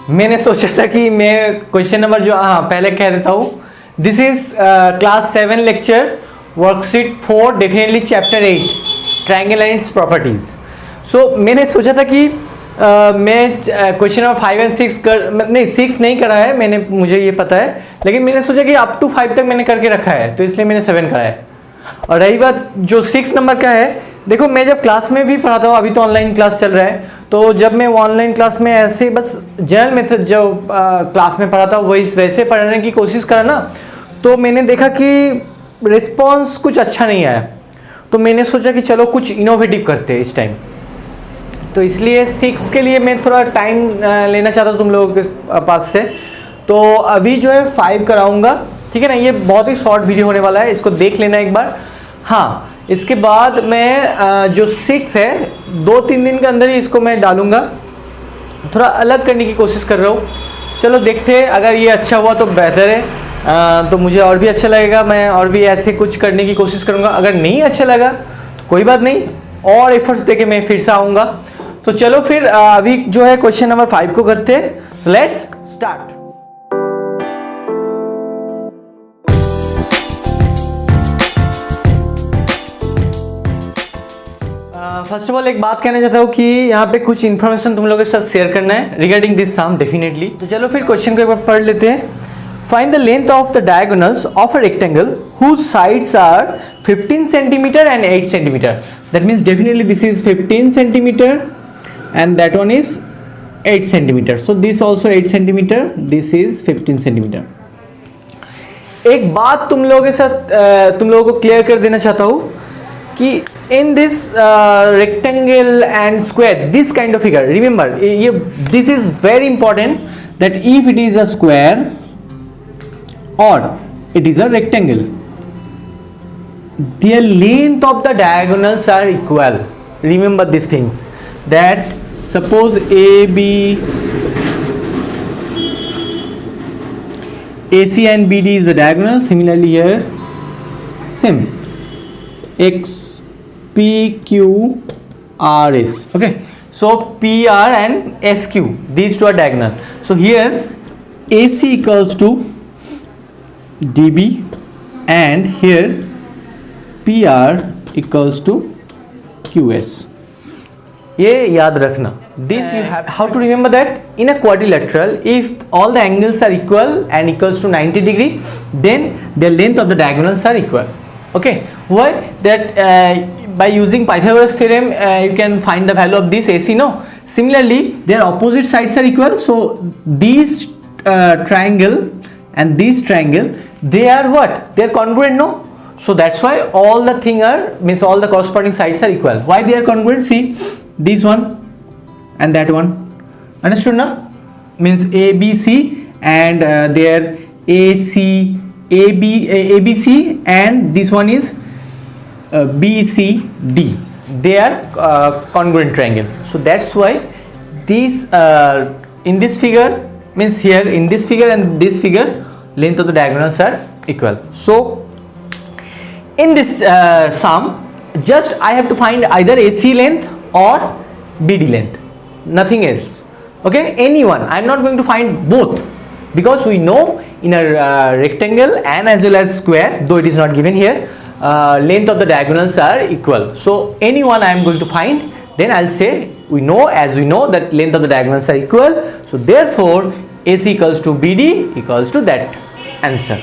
मैंने सोचा था कि मैं क्वेश्चन नंबर जो पहले कह देता हूँ, this is class 7 lecture worksheet 4 definitely chapter 8 triangle and its properties. So मैंने सोचा था कि मैं क्वेश्चन नंबर 5 एंड 6 नहीं 6 नहीं करा है मैंने, मुझे ये पता है, लेकिन मैंने सोचा कि अप टू 5 तक मैंने करके रखा है, तो इसलिए मैंने 7 करा है। और रही बात जो 6 नंबर का है, देखो मैं जब क्लास में भी पढ़ाता हूँ, अभी तो ऑनलाइन क्लास चल रहा है, तो जब मैं ऑनलाइन क्लास में ऐसे बस जनरल मेथड जो क्लास में पढ़ाता हूँ वही वैसे पढ़ने की कोशिश करा ना, तो मैंने देखा कि रिस्पॉन्स कुछ अच्छा नहीं आया, तो मैंने सोचा कि चलो कुछ इनोवेटिव करते हैं इस टाइम। तो इसलिए 6 के लिए मैं थोड़ा टाइम लेना चाहता हूँ तुम लोगों के पास से, तो अभी जो है 5 कराऊंगा, ठीक है ना। ये बहुत ही शॉर्ट वीडियो होने वाला है, इसको देख लेना एक बार। हाँ, इसके बाद मैं जो 6 है 2-3 दिन के अंदर ही इसको मैं डालूंगा, थोड़ा अलग करने की कोशिश कर रहा हूँ। चलो देखते हैं, अगर ये अच्छा हुआ तो बेहतर है, तो मुझे और भी अच्छा लगेगा, मैं और भी ऐसे कुछ करने की कोशिश करूँगा। अगर नहीं अच्छा लगा तो कोई बात नहीं, और एफर्ट्स देके मैं फिर से आऊँगा। तो चलो फिर अभी जो है क्वेश्चन नंबर 5 को करते हैं। Let's start. First of all एक बात कहना चाहता हूँ कि यहाँ पे कुछ इन्फॉर्मेशन तुम लोगों के साथ शेयर करना है रिगार्डिंग दिस सम डेफिनेटली। तो चलो फिर क्वेश्चन को एक बार पढ़ लेते हैं। Find the length of the diagonals of a rectangle whose sides are 15 centimeter and 8 centimeter. That means definitely this is 15 centimeter and that one is 8 centimeter. So this also 8 centimeter, this is 15 centimeter. एक बात तुम लोगों के साथ तुम लोगों को clear कर देना चाहता हूँ कि in this rectangle and square, this kind of figure, remember this is very important that if it is a square or it is a rectangle, their length of the diagonals are equal. Remember these things, that suppose AC and BD is the diagonal. Similarly here same X P Q R S. Okay, so PR and SQ, these two are diagonal. So here AC equals to DB and here PR equals to QS. ये याद रखना. This you have. How to remember that? In a quadrilateral, if all the angles are equal and equals to 90 degree, then the length of the diagonals are equal. Okay. Why? That by using Pythagoras theorem, you can find the value of this AC. No. Similarly, their opposite sides are equal. So these triangle and this triangle, they are what? They are congruent. No. So that's why all the thing are, means all the corresponding sides are equal. Why they are congruent? See, this one and that one. Understood now? Means ABC and their ABC and this one is BCD. They are congruent triangle. So that's why this in this figure, means here in this figure and this figure, length of the diagonals are equal. So in this sum, just I have to find either AC length or BD length, nothing else. Okay, anyone. I am not going to find both, because we know in a rectangle and as well as square, though it is not given here, length of the diagonals are equal. So anyone I am going to find, then I'll say we know, as we know that length of the diagonals are equal, so therefore AC equals to BD equals to that answer.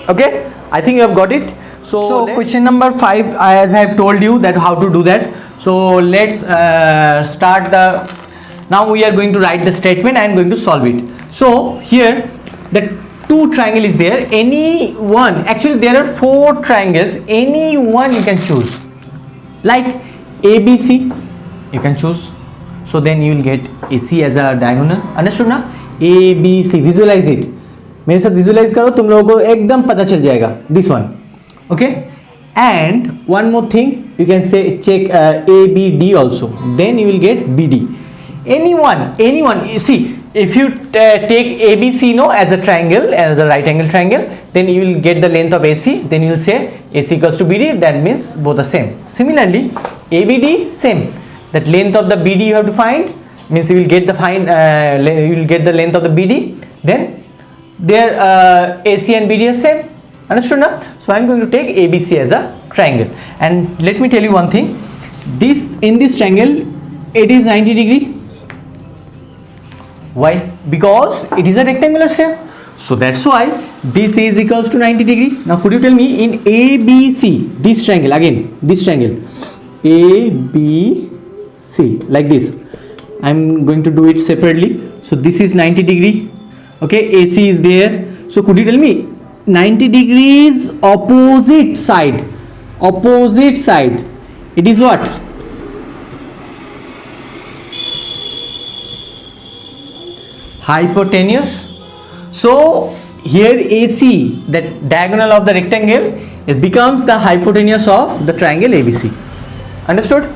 Okay, I think you have got it. So question number 5, as I have told you that how to do that. So let's start the, now we are going to write the statement and going to solve it. So here the two triangle is there, any one, actually there are 4 triangles, any one you can choose, like ABC you can choose, so then you will get AC as a diagonal. Understood ना? ABC, visualize it, मेरे साथ visualize करो, तुम लोगों को एकदम पता चल जाएगा. This one. Okay, and one more thing, you can say check ABD also, then you will get BD. Anyone, you see, if you take ABC no as a triangle, as a right angle triangle, then you will get the length of AC, then you will say AC equals to BD, that means both are same. Similarly ABD same, that length of the BD you have to find, means you will get the you will get the length of the BD, then their AC and BD are same. Understood now? So I am going to take ABC as a triangle, and let me tell you one thing. In this triangle, it is 90 degree. Why? Because it is a rectangular shape. So that's why this is equals to 90 degree. Now could you tell me in ABC, this triangle, again this triangle ABC, like this, I am going to do it separately. So this is 90 degree, okay, AC is there. So could you tell me 90 degrees opposite side, it is what? Hypotenuse. So here AC, that diagonal of the rectangle, it becomes the hypotenuse of the triangle ABC. Understood?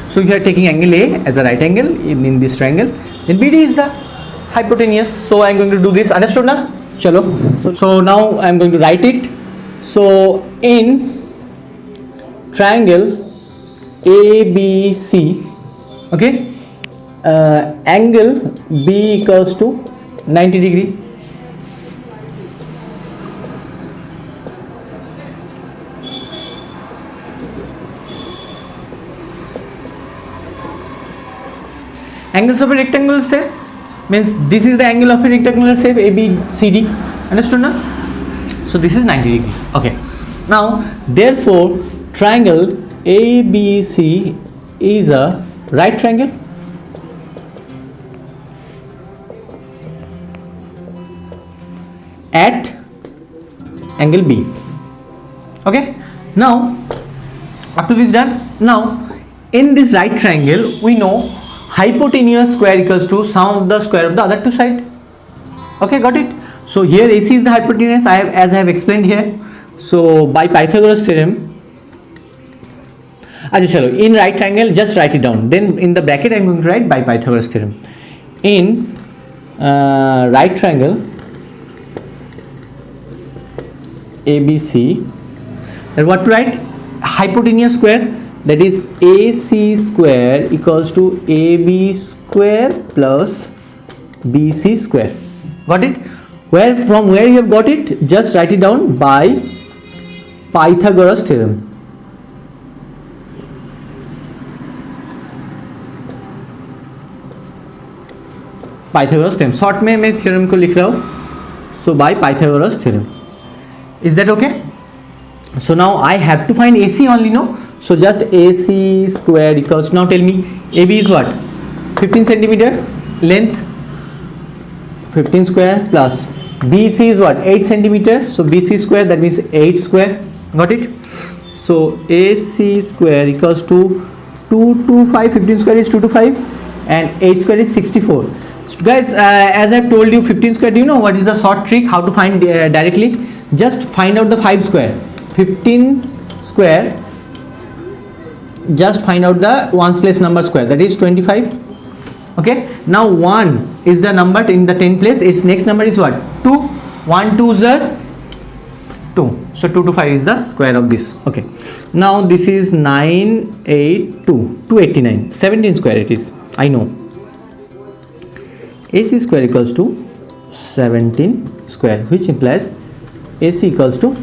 So you are taking angle A as a right angle in this triangle, then BD is the hypotenuse. So I am going to do this. Understood now? Chalo. So now I am going to write it. So in triangle ABC, okay, angle B equals to 90 degree. Angles of a rectangular shape means this is the angle of a rectangular shape ABCD. Understood now? So this is 90 degree. Okay. Now therefore triangle ABC is a right triangle. At angle B. Okay. Now up to this done. Now in this right triangle we know hypotenuse square equals to sum of the square of the other two sides. Okay, got it? So here AC is the hypotenuse, as I have explained here. So by Pythagoras theorem, in right triangle just write it down. Then in the bracket I am going to write by Pythagoras theorem. In right triangle ABC, and what to write? Hypotenuse square, that is AC square equals to AB square plus BC square. Got it? From where you have got it? Just write it down by Pythagoras theorem. Pythagoras theorem. Short में मैं theorem को लिख रहा हूँ. So by Pythagoras theorem. Is that okay? So now I have to find AC only, no? So just AC square equals, now tell me AB is what? 15 centimeter length, 15 square, plus BC is what? 8 centimeter. So BC square, that means 8 square. Got it? So AC square equals to 225. 15 square is 225 and 8 square is 64. So guys, as I have told you 15 square, do you know what is the short trick how to find directly? Just find out the 5 square. 15 square, just find out the ones place number square, that is 25. Okay, now 1 is the number in the 10 place, its next number is what? 2. 1 2s are 2, so 2 to 5 is the square of this. Okay, now this is 982, 289, 17 square it is, I know. AC square equals to 17 square, which implies AC equals to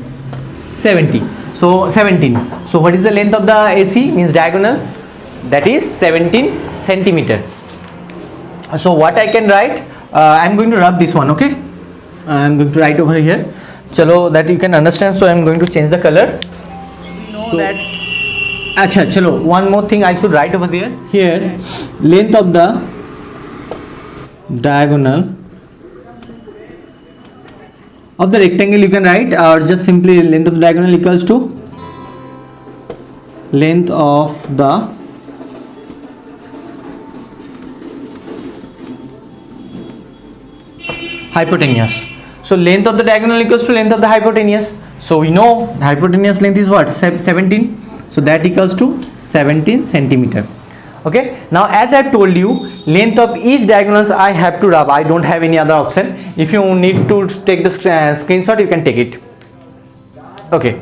70. So 17. So what is the length of the AC? Means diagonal, that is 17 centimeter. So what I can write, I am going to rub this one. Okay, I am going to write over here, chalo, that you can understand. So I am going to change the color. So that chalo, one more thing I should write over there. Here length of the diagonal of the rectangle you can write, or just simply length of the diagonal equals to length of the hypotenuse. So length of the diagonal equals to length of the hypotenuse. So we know the hypotenuse length is what? 17. So that equals to 17 centimeter. Okay, now as I have told you, length of each diagonals I have to rub. I don't have any other option. If you need to take the screenshot, you can take it. Okay,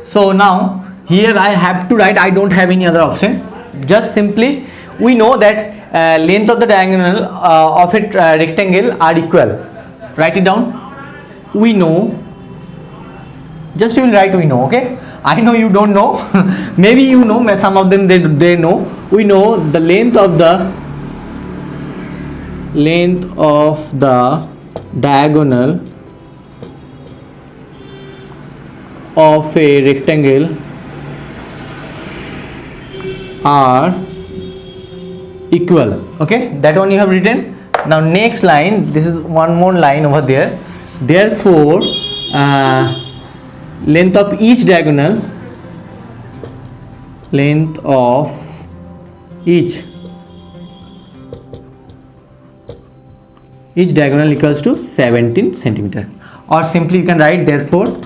so now here I have to write, I don't have any other option. Just simply we know that length of the diagonal of a rectangle are equal. Write it down. We know, just you will write we know, okay? I know you don't know. Maybe you know, some of them they know. We know the length of the diagonal of a rectangle are equal. Okay, that one you have written. Now next line, this is one more line over there. Therefore length of each diagonal diagonal equals to 17 centimeter, or simply you can write therefore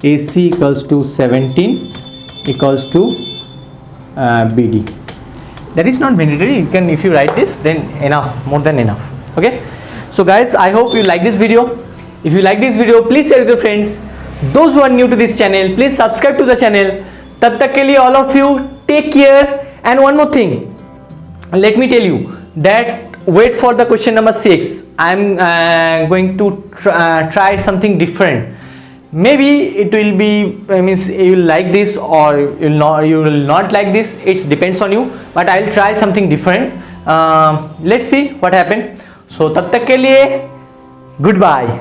AC equals to 17 equals to BD. That is not mandatory. You can, if you write this, then enough, more than enough. Okay, so guys, I hope you like this video. If you like this video, please share with your friends. Those who are new to this channel, please subscribe to the channel. Tab tak ke liye all of you take care. And one more thing, let me tell you that wait for the question number 6. I'm going to try something different. Maybe it will be, means you will like this or you will not like this. It depends on you. But I will try something different. Let's see what happens. So tab tak ke liye goodbye.